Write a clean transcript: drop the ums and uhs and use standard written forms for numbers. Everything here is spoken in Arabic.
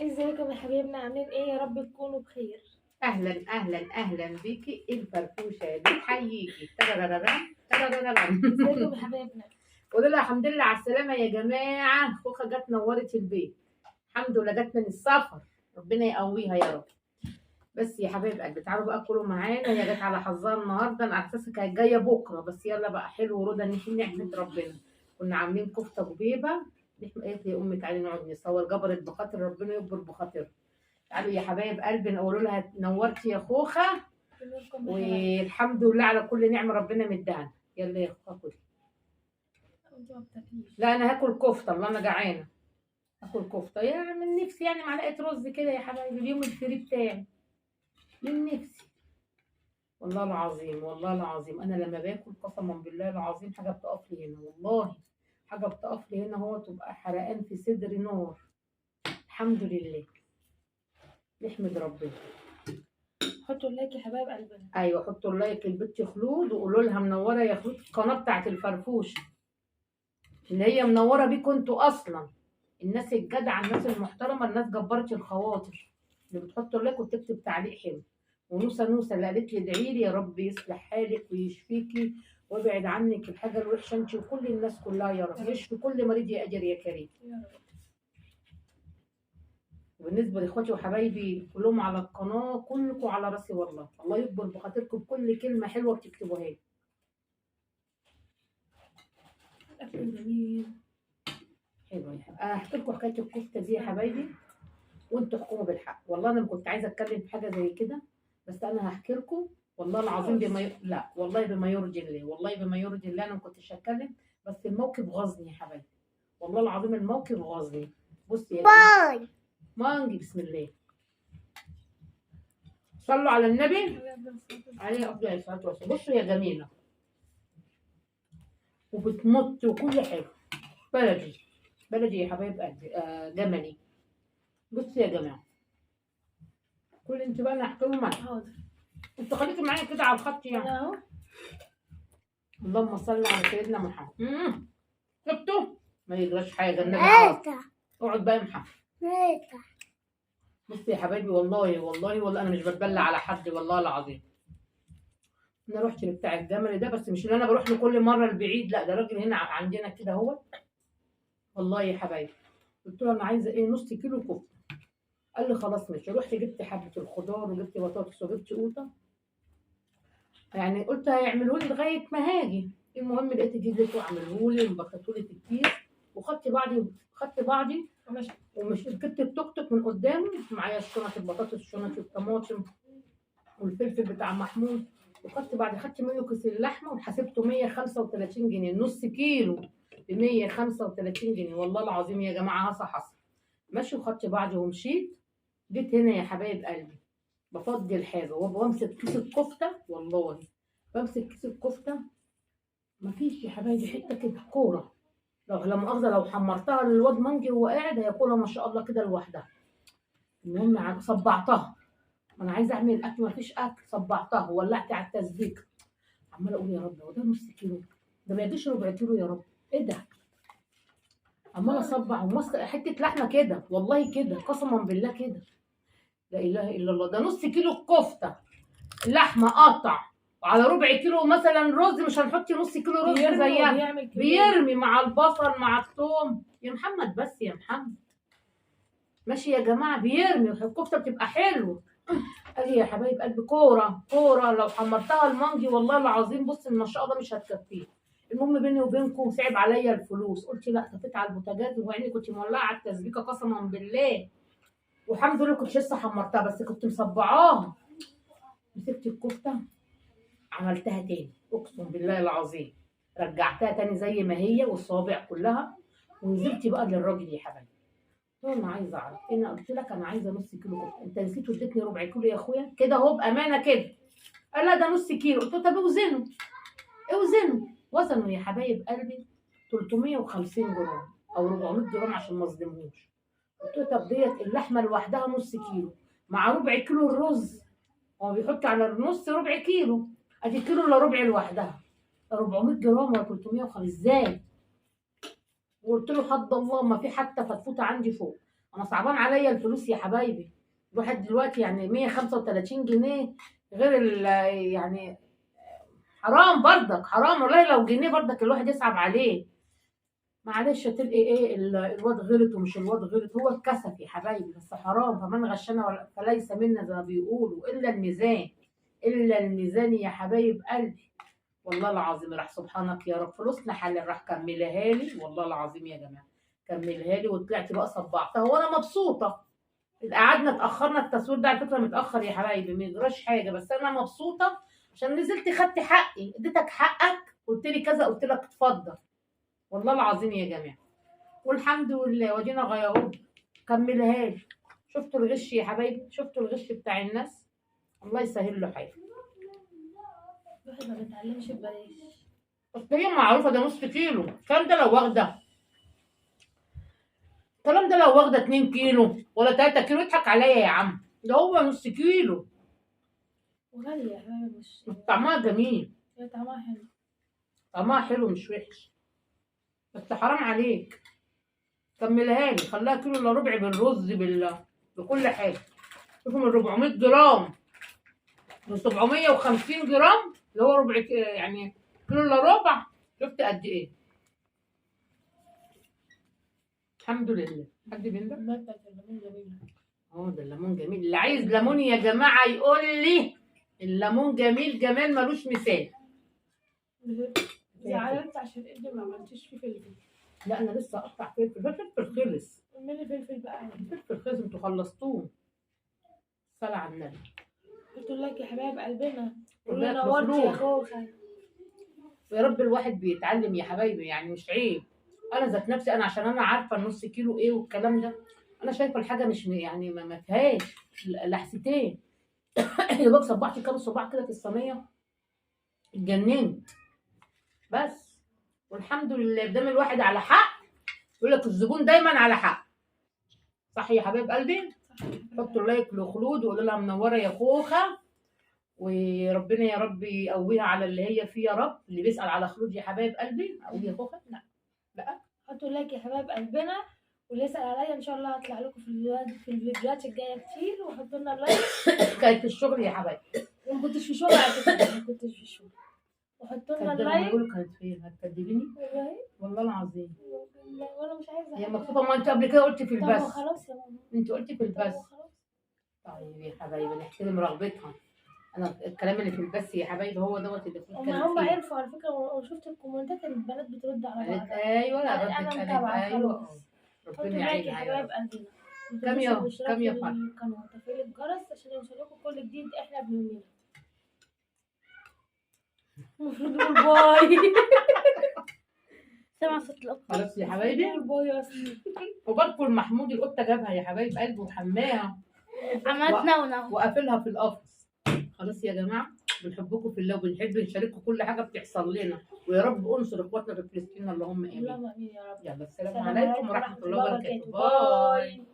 ازيكم يا حبايبنا، عاملين ايه؟ يا رب تكونوا بخير. اهلا اهلا اهلا بيكي الفرفوشه بتحييكي ترارارام ترارارام. ازيكم يا حبايبنا. قولوا لها الحمد لله على السلامه يا جماعه، خوخه جت نورت البيت. الحمد لله جت من السفر، ربنا يقويها يا رب. بس يا حبايب قلبي تعالوا بقى كلوا معانا، هي جت على حظها النهارده، انا على اساس كانت جايه بكره، بس يلا بقى حلو ورضا ان احنا نحمد ربنا. كنا عاملين كفته وبيبه، قالت لي امي تعالي نقعد نصور، جبرت بخاطر ربنا يكبر بخاطرها. تعالوا يا حبايب قلبي نقول لها نورتي يا خوخه، بنوركم يا حبايبي. والحمد لله على كل نعمه ربنا مدانا. يلا يا خوخه كلي. انتوا ما بتاكلوش؟ لا انا هاكل كفته، الله انا جعانه. هاكل كفته يعني من نفسي، يعني معلقه رز كده يا حبايبي، اليوم الفري بتاعي من نفسي. والله العظيم والله العظيم انا لما باكل قسما بالله العظيم حاجه بتقف لي هنا، والله حاجه بتقف لي هنا، هو تبقى حرقان في صدري نار. الحمد لله، نحمد ربنا. حطوا اللايك يا حبايب قلبنا. ايوه حطوا اللايك للبت خلود، وقولوا لها منوره يا خلود القناه بتاعت الفرفوشه، ان هي منوره بيكم انتوا اصلا. الناس الجدعه، الناس المحترمه، الناس جبرت الخواطر اللي بتحط لايك وتكتب تعليق حلو. ونوسه نوسه اللي قالت لي ادعي لي يا رب يصلح حالك ويشفيكي ويبعد عنك الحاجه الوحشه، انت وكل الناس كلها يا رب، يشفي كل مريض يا اجر يا كريم. يا رب. وبالنسبه لاخواتي وحبايبي كلهم على القناه، كلكم على راسي والله، الله يكبر بخاطركم بكل كلمه حلوه بتكتبوها لي. الاكل جميل. حلوه يا حبايبي، هحكي لكم حكايه الكفته دي يا حبايبي، وانتوا احكموا بالحق. والله انا ما كنت عايزه اتكلم في حاجه زي كده، بس انا هحكي لكم والله العظيم لا والله بما يرضي الله، والله بما يرضي الله انا ما كنتش هتكلم، بس الموقف غاظني يا حبايبي، والله العظيم الموقف غاظني. بصي يا جماعه، مانجي بسم الله، صلوا على النبي عليه افضل الصلاه والسلام. بصوا يا جميله، وبتمط وكل حاجه، بلدي بلدي يا حبايب قلبي، جملي. بصوا يا جماعه، كل انت بقى انا هحكي لهم معايا، حاضر. انتوا خليكم معايا كده على الخط يعني. انا اهو. اللهم صل على سيدنا محمد. شفتوا؟ ما يجراش حاجه النبي عوض. اقعد بقى يا محمد. بصي يا حبايبي، والله والله والله انا مش بتبلى على حد والله العظيم. انا رحت لبتاع الجمل ده، بس مش اللي انا بروح له كل مره البعيد، لا ده راجل هنا عندنا كده هو. والله يا حبايبي قلت له انا عايزه ايه، نص كيلو كفته. قال لي خلاص ماشي. رحت جبت حبه الخضار وجبت بطاطس وجبت قوطه، يعني قلت هيعملوا لي لغايه ما هاجي. المهم لقيت جديد لقيته عملوا لي وبكتوا لي في الكيس، وخدت بعضي ومش ركبت التوك توك من قدامه، معايا شنط البطاطس شنط الطماطم والفلفل بتاع محمود، وخدت بعد خدت منه كيس اللحمه وحسبته 135 جنيه، نص كيلو ب 135 جنيه، والله العظيم يا جماعه هصح حصل. ماشي وخدت بعضي ومشيت. جيت هنا يا حبايب قلبي بفضي الحاجه وبمسك كيس الكفته، والله بمسك كيس الكفته مفيش يا حبايبي حته كده كوره، لو لا مؤاخذه لو حمرتها للواد منجي وهو قاعد هياكلها ما شاء الله كده لوحدها. المهم صبعتها، انا عايزه اعمل اكل مفيش اكل، صبعتها وولعت على التسبيك، عماله اقول يا رب هو ده نص كيلو، ده ما يجيش ربع كيلو يا رب، ايه ده؟ عماله اصبع وماسكه حته لحمه كده، والله كده قسما بالله كده، لا اله الا الله، ده نص كيلو كفته لحمه قطع وعلى ربع كيلو مثلا رز، مش هنحط نص كيلو رز زيها، بيرمي مع البصل مع الثوم يا محمد، بس يا محمد ماشي يا جماعه بيرمي، الكفته بتبقى حلوه. قال لي يا حبايب قلبي كوره كوره لو حمرتها المانجي والله العظيم بص ما شاء الله مش هتكفيه. المهم بيني وبينكم صعب عليا الفلوس، قلت لا طفيت على البوتاجاز وعيني كنت مولعه على التسبيكه قسما بالله، والحمد لله كنت لسه حمرتها بس كنت مصبعاها. مسكت الكفته عملتها تاني اقسم بالله العظيم، رجعتها تاني زي ما هي والصوابع كلها، ونزلت بقى للراجل يا حبايبي قلت له انا عايزه اعرف، انا قلت لك انا عايزه نص كيلو كفته، انت نسيت واديتني ربع كيلو يا اخويا كده اهو بامانه كده. قال لا ده نص كيلو، قلت له طب اوزنه، اوزنه. وزنوا يا حبايب قلبي 350 جرام او 400 جرام عشان ما اظلمهوش. قلت له طب ديت اللحمه لوحدها نص كيلو مع ربع كيلو الرز، هو بيحط على النص ربع كيلو، ادي كيلو الا ربع لوحدها 400 جرام ولا 350 ازاي؟ وقلت له حد الله ما في حتى فتفوته عندي فوق. انا صعبان عليا الفلوس يا حبايبي. الواحد دلوقتي يعني 135 جنيه غير يعني حرام برضك، حرام والله. لو جنيه برضك الواحد يصعب عليه. معلش هتلقي ايه الواد غلط ومش الواد غلط، هو اتكسف يا حبايبي، بس حرام. فمن غشنا فليس منا زي ما بيقولوا، الا الميزان. الا الميزان يا حبايب قلبي. والله العظيم راح سبحانك يا رب فلوسنا حلال، راح كملها لي والله العظيم يا جماعه. كملها لي وطلعت بقى صبعتها وانا مبسوطه. قعدنا اتاخرنا التصوير ده على فكره متاخر يا حبايبي، ما يجراش حاجه، بس انا مبسوطه عشان نزلت خدت حقي، اديتك حقك، قلت لي كذا قلت لك اتفضل. والله العظيم يا جماعه. والحمد لله ودينا غيروا. كملها لي. شفتوا الغش يا حبايبي؟ شفتوا الغش بتاع الناس؟ الله يسهل له حاجه. الواحد ما بيتعلمش ببلاش. اصل هي معروفه ده نص كيلو، الكلام ده لو واخده، الكلام ده لو واخده 2 كيلو ولا 3 كيلو يضحك عليا يا عم، ده هو نص كيلو. وغالية يا حبايبي مش. طعمها جميل. هي طعمها حلو. طعمها حلو مش وحش، بس حرام عليك. كملها لي، خليها كيلو الا ربع بالرز بكل حاجه. شوفوا من 400 جرام من 750 جرام اللي هو ربع يعني كيلو الا ربع. شفت قد ايه؟ الحمد لله. حد بيندق؟ المادة الليمون جميلة. ده الليمون جميل. اللي عايز ليمون يا جماعه يقول لي. الليمون جميل جمال ملوش مثال. زعلت عشان انت ما عملتيش فيه فلفل. لا انا لسه اقطع فلفل، فلفل خلص. اعملي فلفل بقى. الفلفل خلص، انتوا خلصتوه. صلى على النبي. قلت لك يا حبايب قلبنا. ربنا نورت يا مخلوق. خوخة. يا رب الواحد بيتعلم يا حبايبي، يعني مش عيب. انا ذات نفسي انا عشان انا عارفه النص كيلو ايه والكلام ده، انا شايفه الحاجه مش يعني ما فيهاش لحستين. يا دوب صبعت كام صباع كده في الصينيه اتجننت. بس والحمد لله بدام الواحد على حق. يقول لك الزبون دايما على حق. صح يا حبايب قلبي؟ حطوا لايك لخلود وقولوا لها منوره يا خوخه. وربنا يا رب يقويها على اللي هي فيه يا رب. اللي بيسأل على خلود يا حبايب قلبي اقول يا خوخه؟ لا. لا. حطوا لايك يا حبايب قلبنا. واللي يسأل عليا ان شاء الله هطلع لكم في الفيديوهات الجايه كتير، وحطوا لنا لايك. كانت في الشغل يا حبايبي. ما كنتش في شغل على فكره، ما كنتش في شغل. وحطوا لنا لايك. بيقولوا كانت فين؟ هتكدبيني؟ والله. والله العظيم. لا وانا مش عايزه. هي مكتوبه، ما انت قبل كده قلتي في طب البث. خلاص يا ماما. انت قلتي في طب البث. خلاص. طيب يا حبايبي نحترم رغبتها. انا الكلام اللي في البث يا حبايبي هو دوت اللي فيه الكلام هم فيه. عرفوا على فكره، وشفت الكومنتات اللي البنات بترد على قالت بعض. ايوه. لا انا ردت قالت متابعه ايوه. خلاص. ربنا حطوا لايك يا يعينها يا حبايب رب. قلبنا. كم يوم؟ الاشتراك كم في يوم فرق؟ القناه وتفعيل الجرس عشان يوصلكم كل جديد احنا بنعمله. المفروض نقول باي. سمع صوت القطه. خلاص يا حبايبي. نقول باي بس. وبركوا المحمود القطه جابها يا حبايب قلبي وحماها عملت نونو. وقافلها في القفص. خلاص يا جماعه بنحبكم في الله وبنحب نشارككم كل حاجه بتحصل لنا، ويا رب انصر اخواتنا في فلسطين اللهم امين. اللهم امين يا رب. يلا السلام السلام عليكم ورحمه الله وبركاته. باي.